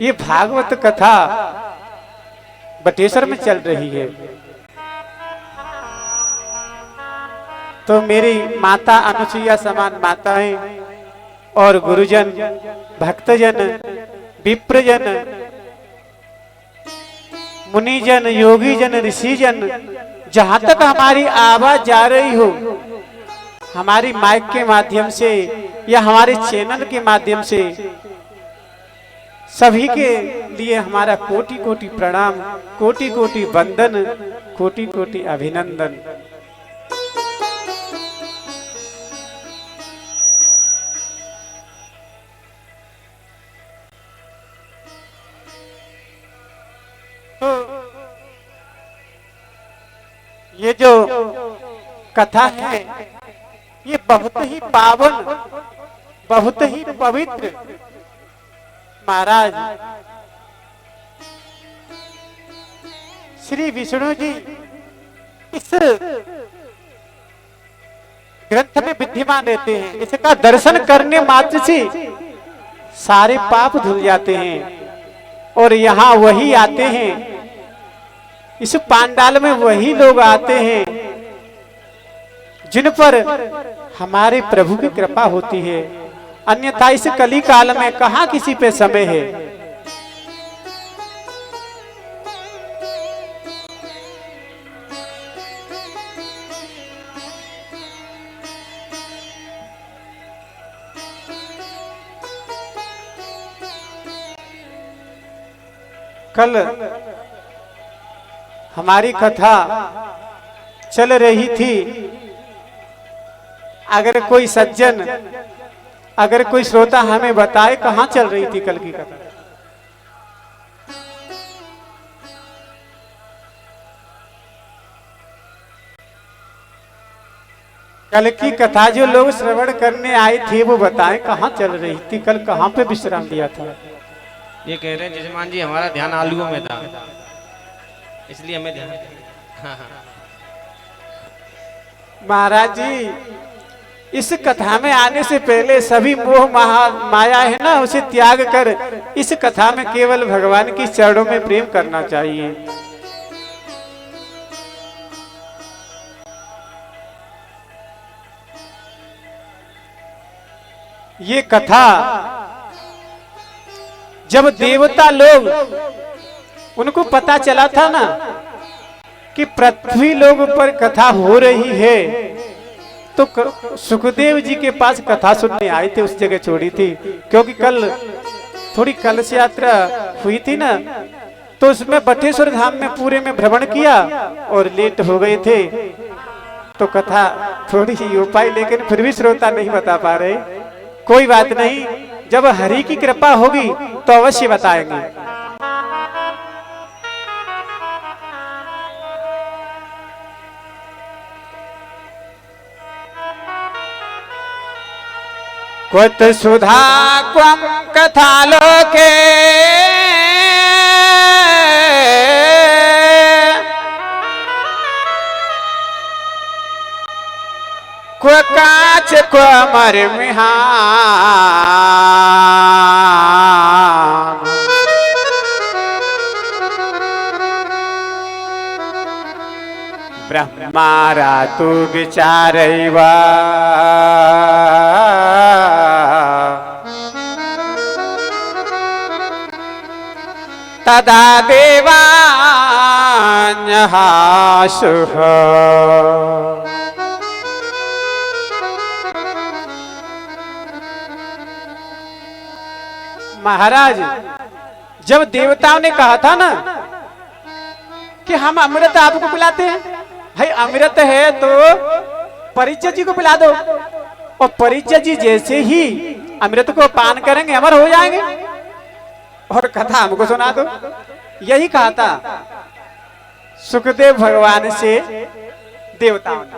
ये भागवत कथा बटेश्वर में चल रही है। तो मेरी माता अनुसुईया समान माताएं और गुरुजन, भक्तजन, विप्रजन, मुनिजन, योगीजन, ऋषिजन, जहां तक हमारी आवाज जा रही हो, हमारी माइक के माध्यम से या हमारे चैनल के माध्यम से, सभी के लिए हमारा कोटि कोटि प्रणाम, कोटि कोटि वंदन, कोटि कोटि अभिनंदन। तो ये जो कथा है ये बहुत ही पावन, बहुत ही पवित्र। महाराज श्री विष्णु जी इस ग्रंथ में विद्यमान रहते हैं। इसका दर्शन करने मात्र से सारे पाप धुल जाते हैं। और यहाँ वही आते हैं, इस पांडाल में वही लोग आते हैं जिन पर हमारे प्रभु की कृपा होती है। अन्यथा इस कली काल में कहां किसी पे समय है। कल हमारी कथा चल रही थी। अगर कोई सज्जन, अगर कोई श्रोता हमें बताए कहां चल रही थी कल की कथा। कल की कथा जो लोग श्रवण करने आए थे वो बताएं कहां चल रही थी, कल कहां पे विश्राम दिया था। ये कह रहे हैं जजमान जी हमारा ध्यान आलूओं में था, इसलिए हमें ध्यान। हाँ हाँ। महाराज जी इस कथा में आने से पहले सभी मोह माया है ना, उसे त्याग कर इस कथा में केवल भगवान की चरणों में प्रेम करना चाहिए। ये कथा जब देवता लोग, उनको पता चला था ना कि पृथ्वी लोग पर कथा हो रही है, तो सुखदेव जी के पास कथा सुनने आए थे। उस जगह छोड़ी थी क्योंकि कल थोड़ी कलश यात्रा हुई थी ना, तो उसमें बटेश्वर धाम में पूरे में भ्रमण किया और लेट हो गए थे, तो कथा थोड़ी ही हो पाई। लेकिन फिर भी श्रोता नहीं बता पा रहे। कोई बात नहीं, जब हरि की कृपा होगी तो अवश्य बताएंगे। क्वत सुधा क्वं कथालोके क्व काच क्व मर्मिहान ब्रह्मारातु विचारैवा तदा देवान्यहासुः। महाराज जब देवताओं ने कहा था ना कि हम अमृत आपको पिलाते हैं, भाई अमृत है तो परिचय जी को पिला दो, और परिचय जी जैसे ही अमृत को पान करेंगे अमर हो जाएंगे, और कथा हमको सुना दो। यही कहा था सुखदेव भगवान से देवताओं ने।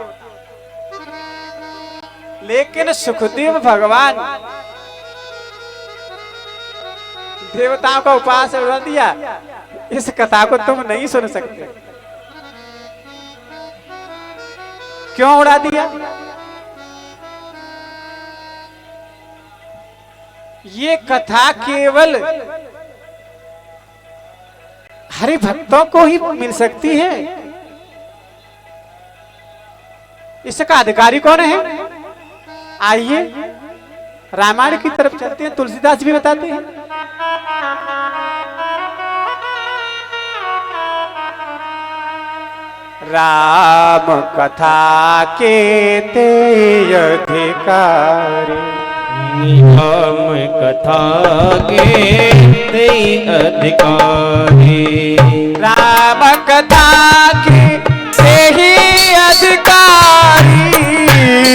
लेकिन सुखदेव भगवान देवताओं का उपवास उड़ा दिया, इस कथा को तुम नहीं सुन सकते। क्यों उड़ा दिया? ये कथा केवल हरि भक्तों को ही मिल सकती है। इसका अधिकारी कौन है? आइए रामायण की तरफ चलते हैं, तुलसीदास भी बताते हैं। राम कथा के ते अधिकारी, राम कथा के ते अधिकारी, राम कथा के ते ही अधिकारी,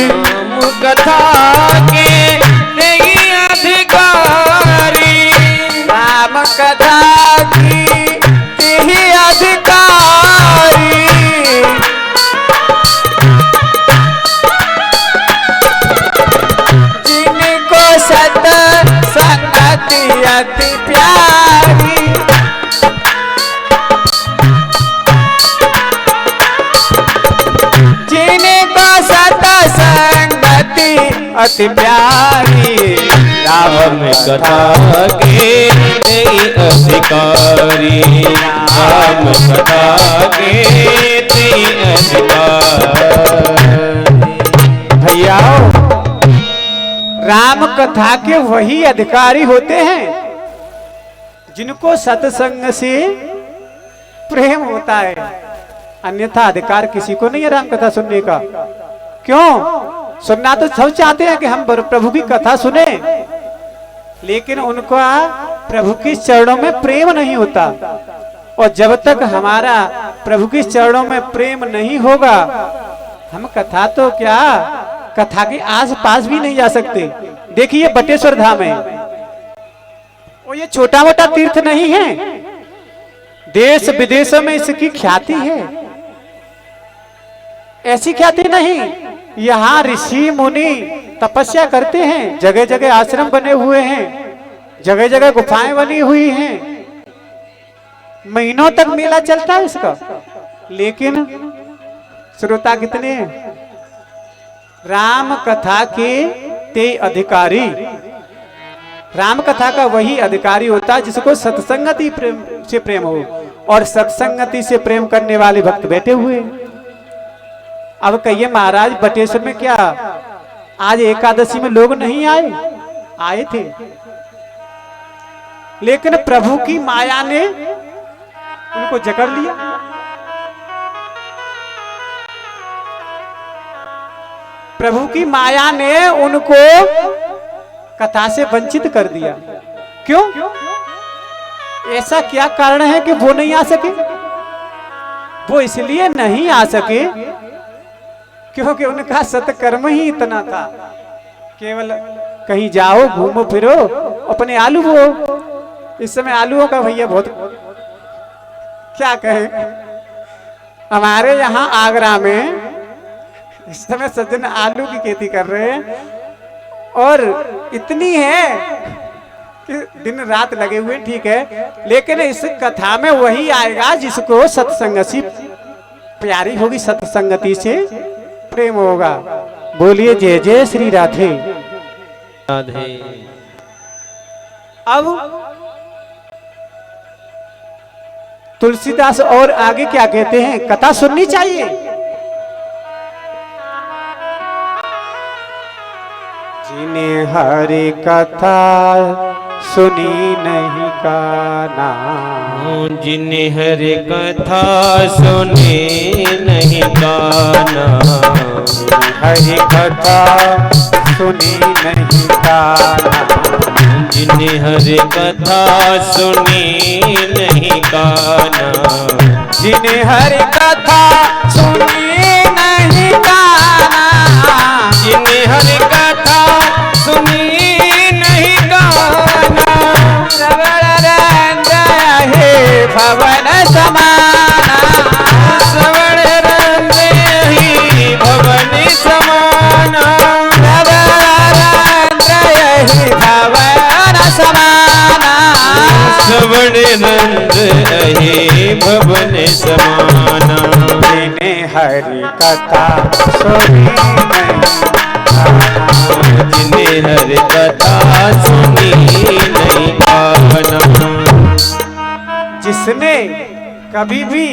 राम कथा के ते ही अधिकारी, राम कथा की ते ही अधिकारी, जिनको सत संगति अति प्यारी, जिनको सत संगति अति प्यारी, राम कथा के ते अधिकारी, राम कथा के ते अधिकारी। भैया राम कथा के वही अधिकारी होते हैं जिनको सत्संग से प्रेम होता है, अन्यथा अधिकार किसी को नहीं है राम कथा सुनने का। क्यों? सुनना तो सब चाहते हैं कि हम प्रभु की कथा सुने, लेकिन उनका प्रभु के चरणों में प्रेम नहीं होता। और जब तक हमारा प्रभु के चरणों में प्रेम नहीं होगा, हम कथा तो क्या, कथा के आस पास भी नहीं जा सकते। देखिए बटेश्वर धाम है, वो ये छोटा मोटा तीर्थ नहीं है, देश विदेशों में इसकी ख्याति है। ऐसी ख्याति नहीं, यहाँ ऋषि मुनि तपस्या करते हैं, जगह जगह आश्रम बने हुए हैं, जगह जगह गुफाएं बनी हुई हैं, महीनों तक मेला चलता है इसका, लेकिन श्रोता कितने हैं? राम कथा के ते अधिकारी, राम कथा का वही अधिकारी होता है जिसको सत्संगति से प्रेम हो, और सत्संगति से प्रेम करने वाले भक्त बैठे हुए। अब कहिए महाराज बटेश्वर में क्या आज एकादशी में लोग नहीं आए? आए थे, लेकिन प्रभु की माया ने उनको जकड़ लिया। प्रभु की माया ने उनको कथा से वंचित कर दिया। क्यों? ऐसा क्या कारण है कि वो नहीं आ सके? वो इसलिए नहीं आ सके क्योंकि उनका सत्कर्म ही इतना था, केवल कहीं जाओ घूमो फिरो अपने आलू बो। इस समय आलूओं का भैया बहुत क्या कहें, हमारे यहाँ आगरा में इस समय सज्जन आलू की खेती कर रहे हैं, और इतनी है कि दिन रात लगे हुए, ठीक है, लेकिन इस कथा में वही आएगा जिसको सत्संगति प्यारी होगी, सत्संगति से प्रेम होगा। बोलिए जय जय श्री राधे राधे। अब तुलसीदास और आगे क्या कहते हैं? कथा सुननी चाहिए। जिन्हें हरि कथा सुनी नहीं काना, जिन्हें हरि कथा सुनी नहीं काना, हरि कथा सुनी नहीं काना, जिन्हें हरि कथा सुनी नहीं काना, जिन्हें हरि कथा सुनी नहीं काना, जिन्हें हरि कथा सुनी नहीं काना, श्रवण रंग हे भवन समाना, श्रवण रंग ही भवन समाना, श्रवण रंग ही भवन समाना, जिन्हें हरि कथा सुनी नहीं, जिन्हें हरि कथा सुनी नहीं काना, जिसने कभी भी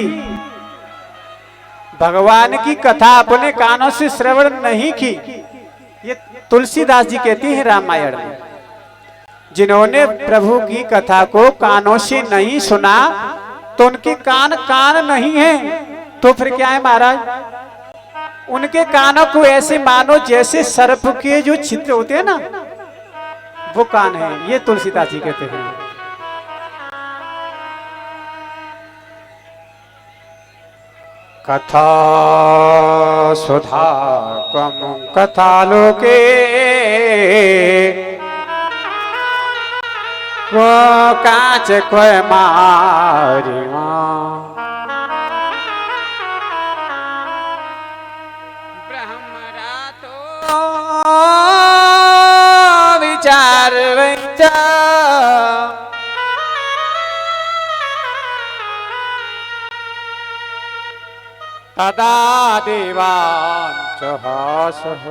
भगवान की कथा अपने कानों से श्रवण नहीं की। ये तुलसीदास जी कहते हैं रामायण में, जिन्होंने प्रभु की कथा को कानों से नहीं सुना तो उनके कान कान नहीं है, तो फिर क्या है महाराज? उनके कानों को ऐसे मानो जैसे सर्प के जो छिद्र होते हैं ना, वो कान है। ये तुलसीदास जी कहते हैं। कथा सुधा कम कथा लोके को कांच को मारी ब्रह्मरा तो विचार तदा देवांच हासः।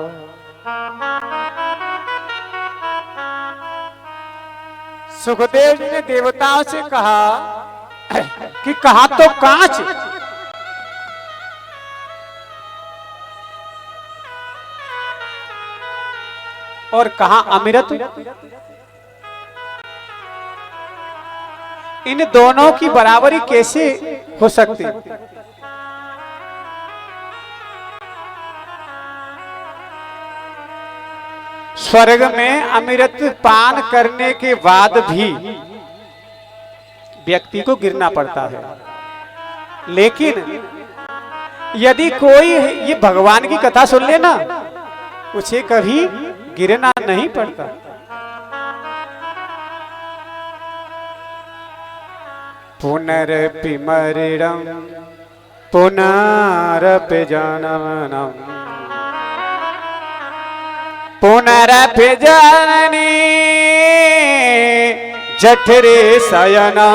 सुखदेव जी ने देवताओं से कहा कि कहा तो कांच, और कहा अमृत। इन दोनों की बराबरी कैसे हो सकती? स्वर्ग में अमृत पान करने के बाद भी व्यक्ति को गिरना पड़ता है, लेकिन यदि कोई ये भगवान की कथा सुन ले ना, उसे कभी गिरना नहीं पड़ता। पुनरपि मरणं पुनरपि जननम् पुनरपि जननी जठरे शयना।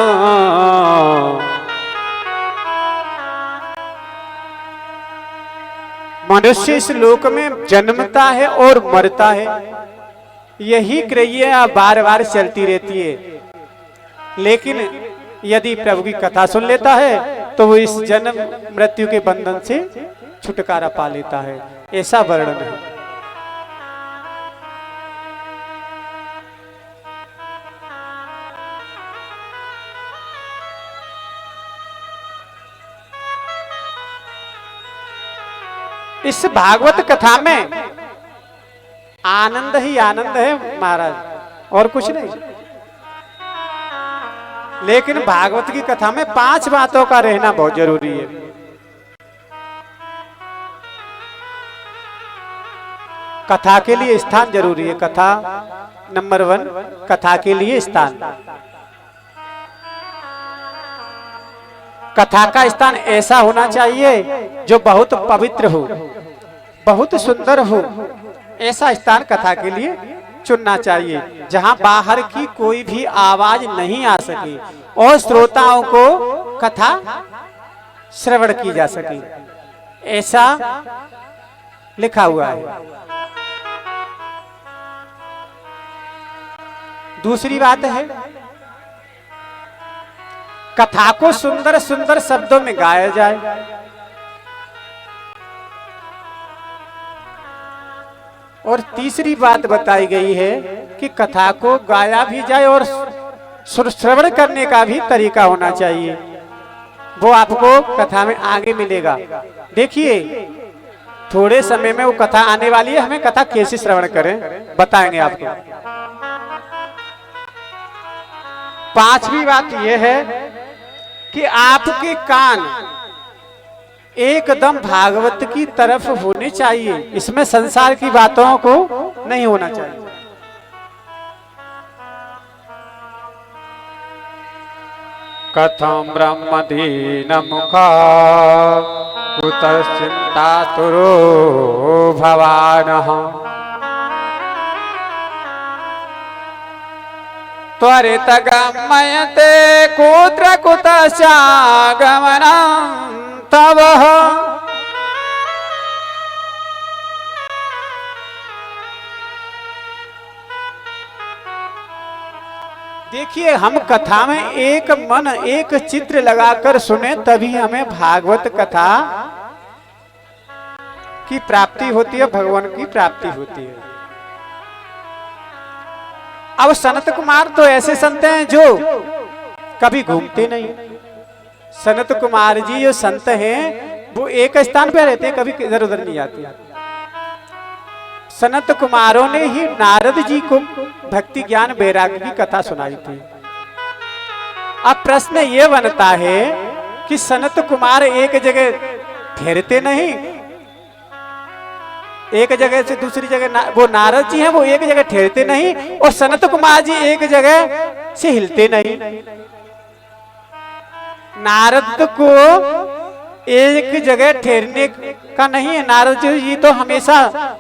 मनुष्य इस लोक में जन्मता है और मरता है, यही क्रिया बार बार चलती रहती है। लेकिन यदि प्रभु की कथा सुन लेता है तो वो इस जन्म मृत्यु के बंधन से छुटकारा पा लेता है। ऐसा वर्णन है। इस भागवत कथा में आनंद ही आनंद है महाराज, और कुछ नहीं। लेकिन भागवत की कथा में 5 बातों का रहना बहुत जरूरी है। कथा के लिए स्थान जरूरी है। कथा नंबर 1, कथा के लिए स्थान। कथा का स्थान ऐसा होना चाहिए जो बहुत पवित्र हो, बहुत सुंदर हो। ऐसा स्थान कथा के लिए चुनना चाहिए जहां बाहर की कोई भी आवाज नहीं आ सके और श्रोताओं को कथा श्रवण की जा सके। ऐसा लिखा हुआ है। दूसरी बात है, कथा को सुंदर सुंदर शब्दों में गाया जाए। और तीसरी बात बताई गई है कि कथा को गाया भी जाए और श्रवण करने का भी तरीका होना चाहिए। वो आपको कथा में आगे मिलेगा। देखिए, थोड़े समय में वो कथा आने वाली है। हमें कथा कैसे श्रवण करें बताएंगे आपको। 5वीं बात यह है कि आपके कान एकदम भागवत की तरफ होने चाहिए। इसमें संसार की बातों को नहीं होना चाहिए। कथम ब्रह्मदीन मुखा कुतश्चिन्तातुरो भवानः त्वरित गमयते कुत्र कुतश्चागमनं तव। देखिए, हम कथा में एक मन एक चित्र लगाकर सुने तभी हमें भागवत कथा की प्राप्ति होती है, भगवान की प्राप्ति होती है। अब सनत कुमार तो ऐसे संत हैं जो कभी घूमते नहीं। सनत कुमार जी जो संत हैं वो एक स्थान पे रहते हैं, कभी इधर उधर नहीं जाते। सनत कुमारों ने ही नारद जी को भक्ति ज्ञान वैराग्य की कथा सुनाई थी। अब प्रश्न ये बनता है कि सनत कुमार एक जगह ठहरते नहीं, एक जगह से दूसरी जगह वो नारद जी हैं वो एक जगह ठहरते नहीं, और सनत कुमार जी एक जगह से हिलते नहीं। नारद को एक जगह ठहरने का नहीं है। नारद जी तो हमेशा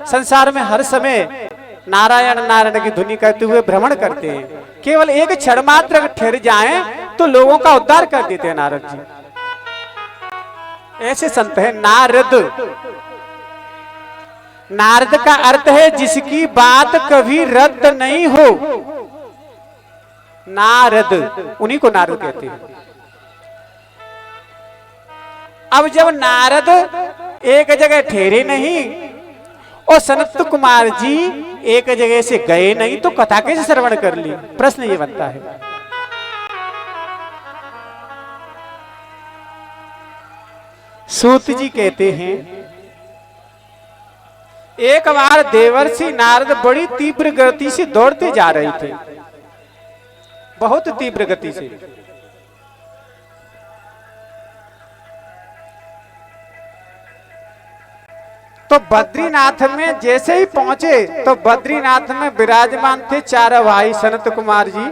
संसार में हर समय नारायण नारायण की धुनी करते हुए भ्रमण करते हैं। केवल एक क्षण मात्र ठहर जाएं तो लोगों का उद्धार कर देते हैं नारद जी। ऐसे संत है नारद। नारद का अर्थ है जिसकी बात कभी रद्द नहीं हो। नारद, उन्हीं को नारद कहते हैं। अब जब नारद एक जगह ठहरे नहीं और सनत कुमार जी एक जगह से गए नहीं तो कथा कैसे श्रवण कर ली? प्रश्न ये बनता है। सूत जी कहते हैं एक बार देवर्षि नारद बड़ी तीव्र गति से दौड़ते जा रहे थे, बहुत तीव्र गति से। तो बद्रीनाथ में जैसे ही पहुंचे तो बद्रीनाथ में विराजमान थे चारों भाई सनत कुमार जी।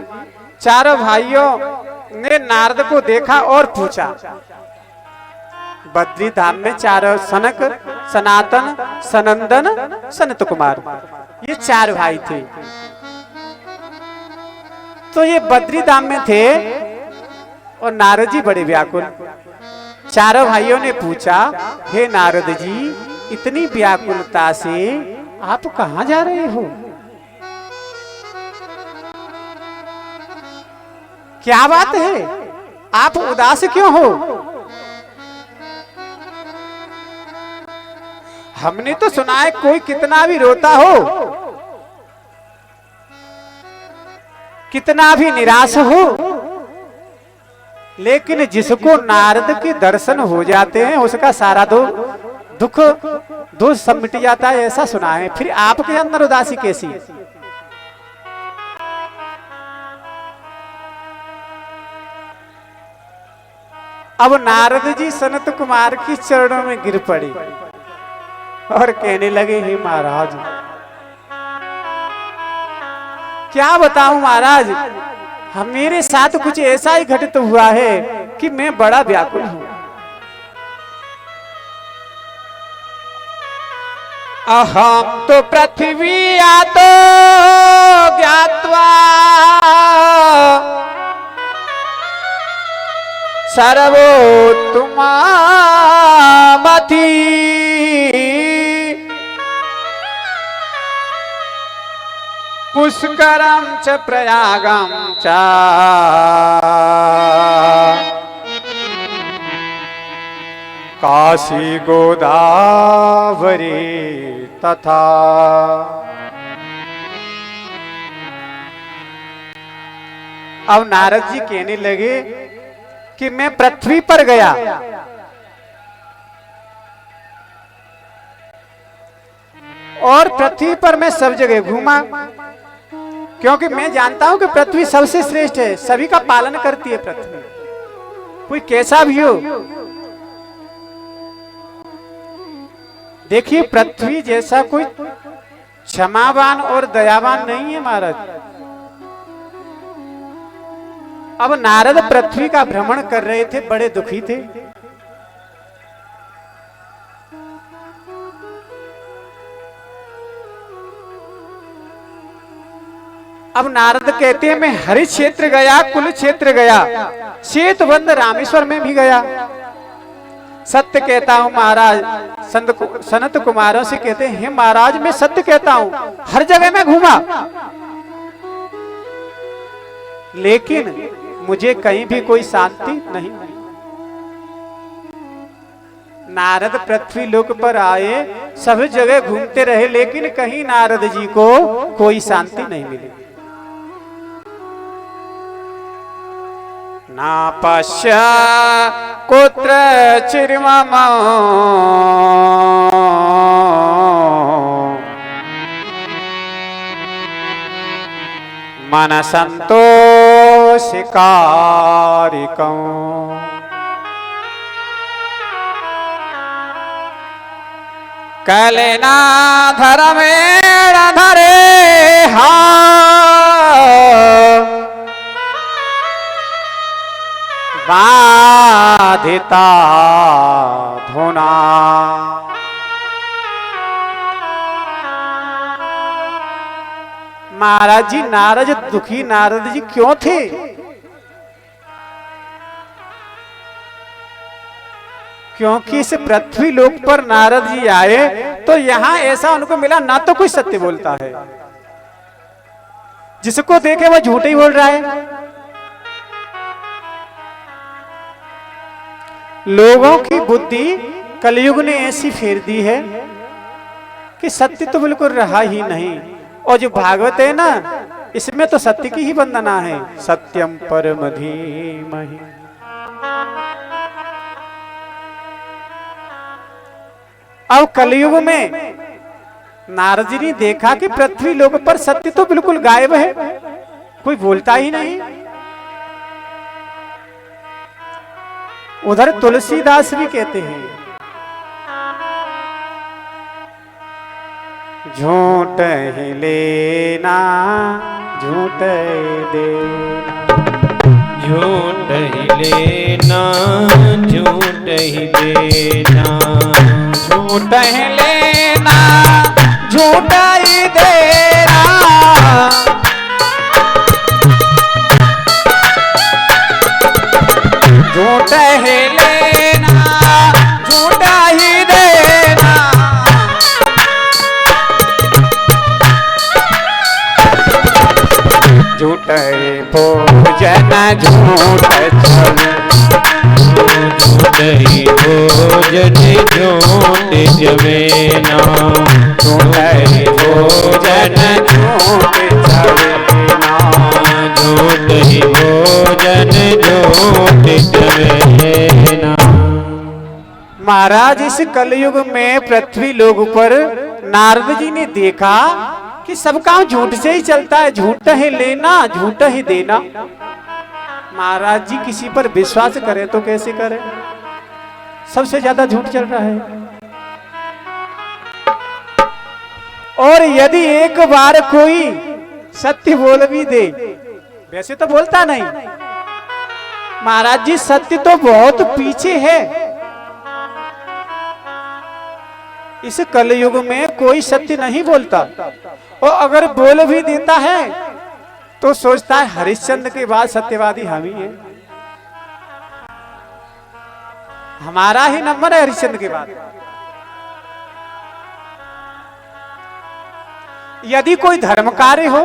चारों भाइयों ने नारद को देखा और पूछा। बद्री धाम में चारों सनक, सनातन, सनंदन, सनत कुमार, ये चार भाई थे। तो ये बद्री धाम में थे और नारद जी बड़े व्याकुल। चारों भाइयों ने पूछा, हे नारद जी, इतनी व्याकुलता से आप कहां जा रहे हो? क्या बात है? आप उदास क्यों हो? हमने तो सुना है कोई कितना भी रोता हो, कितना भी निराश हो, लेकिन जिसको नारद के दर्शन हो जाते हैं उसका सारा दुख दोष सब मिट जाता है, ऐसा सुना है। फिर आपके अंदर उदासी कैसी? अब नारद जी सनत कुमार की चरणों में गिर पड़ी और कहने लगे, हे महाराज, क्या बताऊं महाराज, मेरे साथ कुछ ऐसा ही घटित हुआ है कि मैं बड़ा व्याकुल हूं। अहम तो पृथ्वी आतो ज्ञात्वा सर्वोत्तमामति पुष्करम च प्रयागम च काशी गोदावरी तथा। अब नारद जी कहने लगे कि मैं पृथ्वी पर गया और पृथ्वी पर मैं सब जगह घूमा, क्योंकि मैं जानता हूं कि पृथ्वी सबसे श्रेष्ठ है, सभी का पालन करती है पृथ्वी, कोई कैसा भी हो। देखिए, पृथ्वी जैसा कोई क्षमावान और दयावान नहीं है महाराज। अब नारद पृथ्वी का भ्रमण कर रहे थे, बड़े दुखी थे। अब नारद कहते हैं, मैं हरि क्षेत्र गया, कुल क्षेत्र गया, सेतुबंध रामेश्वर में भी गया। सत्य कहता हूं महाराज, सनत कुमारों से कहते हैं, महाराज मैं सत्य कहता हूं, हर जगह मैं घूमा, लेकिन मुझे कहीं भी कोई शांति नहीं मिली। नारद पृथ्वी लोक पर आए, सभी जगह घूमते रहे, लेकिन कहीं नारद जी को कोई शांति नहीं मिली। ना पश्य कुत्र चिरमम मन संतोषिकारिकं कलेना धर्मेण धरे हा बाधिता धुना। महाराज जी नारद दुखी नारद जी क्यों थे? क्योंकि इस पृथ्वी लोक पर नारद जी आए तो यहां ऐसा उनको मिला, ना तो कोई सत्य बोलता है, जिसको देखे वो झूठ ही बोल रहा है। लोगों की बुद्धि कलयुग ने ऐसी फेर दी है कि सत्य तो बिल्कुल रहा ही नहीं। और जो भागवत है ना, इसमें तो सत्य की ही वंदना है, सत्यम परम धीमहि। अब कलयुग में नारद जी ने देखा कि पृथ्वी लोक पर सत्य तो बिल्कुल गायब है, कोई बोलता ही नहीं। उधर तुलसीदास भी कहते हैं, झूठ ही लेना झूठ ही देना, झूठ ही लेना झूठ ही देना, झूठ ही लेना झूठ ही देना, झूठ ही लेना झूठ ही देना, झूठ भोजन झूठ छल, झूठ ही भोजन झूठ जमेना, झूठ भोजन झूठ छलना, झूठ ही भोजन झूठ जमेना। महाराज इस कलयुग में पृथ्वी लोक पर नारद जी ने देखा कि सब काम झूठ से ही चलता है, झूठ ही लेना झूठ ही देना। महाराज जी किसी पर विश्वास करे तो कैसे करे, सबसे ज्यादा झूठ चल रहा है। और यदि एक बार कोई सत्य बोल भी दे, वैसे तो बोलता नहीं, महाराज जी सत्य तो बहुत पीछे है। इस कलयुग में कोई सत्य नहीं बोलता, और अगर बोल भी देता है तो सोचता है हरिश्चंद्र के बाद सत्यवादी हम ही हैं, हमारा ही नंबर है हरिश्चंद्र के बाद। यदि कोई धर्म कार्य हो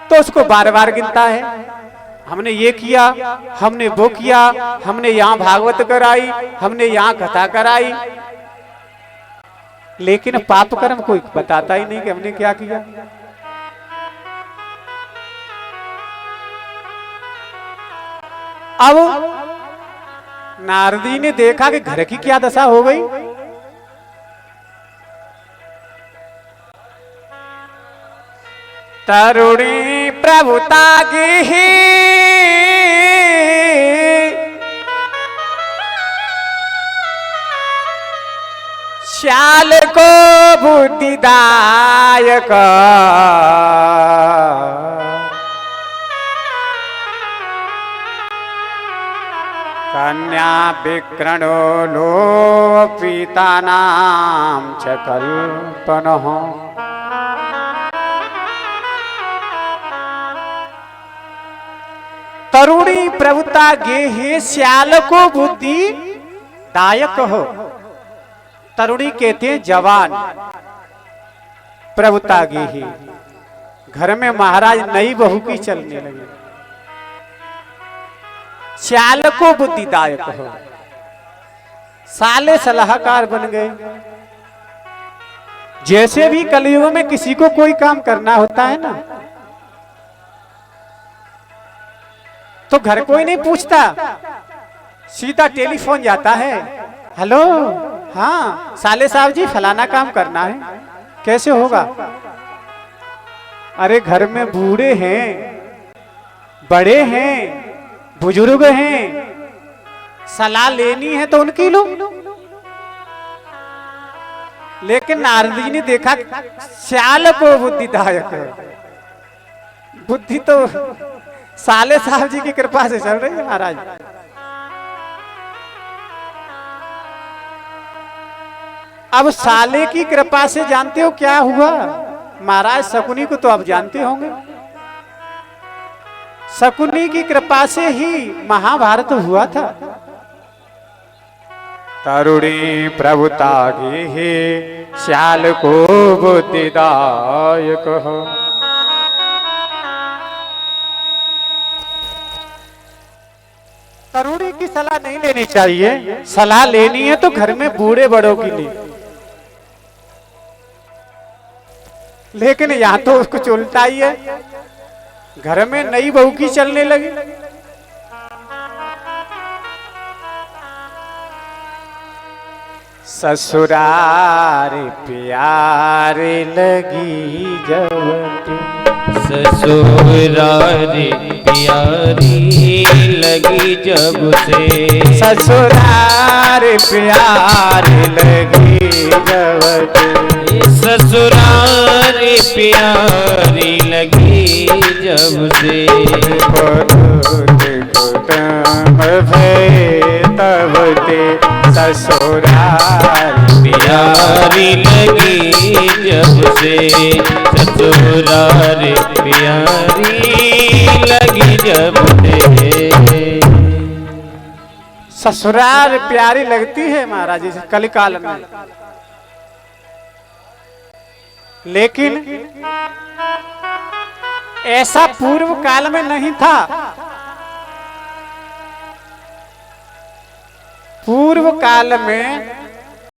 तो उसको बार बार गिनता है, हमने ये किया, हमने वो किया, हमने यहाँ भागवत कराई, हमने यहाँ कथा कराई, लेकिन पाप कर्म कोई बताता ही नहीं कि हमने क्या किया। अब नारदी ने देखा कि घर की क्या दशा हो गई। तरुणी प्रभुता की श्याल को बुद्धिदायक, कन्या विक्रणो लो पिता नाम च कल्पनः। तरुणी प्रभुता गेहे श्याल को बुद्धि दायक हो। तरुणी कहते हैं जवान, प्रभुता गेहे घर में महाराज नई बहू की चलने लगी। चाल को बुद्धिदायक हो, साले सलाहकार बन गए। जैसे भी कलयुग में किसी को कोई काम करना होता है ना, तो घर कोई नहीं पूछता, सीधा टेलीफोन जाता है। हेलो, हाँ साले साहब जी फलाना काम करना है, कैसे होगा? अरे घर में बूढ़े हैं, बड़े हैं, बुजुर्ग हैं, सलाह लेनी है तो उनकी लो। लेकिन नारद जी ने देखा श्याल को बुद्धिदायक है, बुद्धि तो साले साहब जी की कृपा से चल रही है महाराज। अब साले की कृपा से जानते हो क्या हुआ महाराज? शकुनी को तो आप जानते होंगे। शकुनी की कृपा से ही महाभारत हुआ था। तरुणी प्रभुता ही श्याल को बुद्धिदायक हो। तरुणी की सलाह नहीं लेनी चाहिए, सलाह लेनी है तो घर में बूढ़े बड़ों की ले। लेकिन यहां तो उसको उल्टा ही है, घर में नई बहू की चलने लगी। ससुरार प्यारे लगी जब, ससुरार प्यारी लगी जब से, ससुरार प्यारे लगी जब, ससुरार प्यारी लगी जब से, तब ते ससुरार प्यारी लगी जब से, ससुरार प्यारी लगी जब से। ससुराल प्यारी लगती है महाराज जी कलिकाल में, लेकिन ऐसा पूर्व काल में नहीं था। पूर्व काल में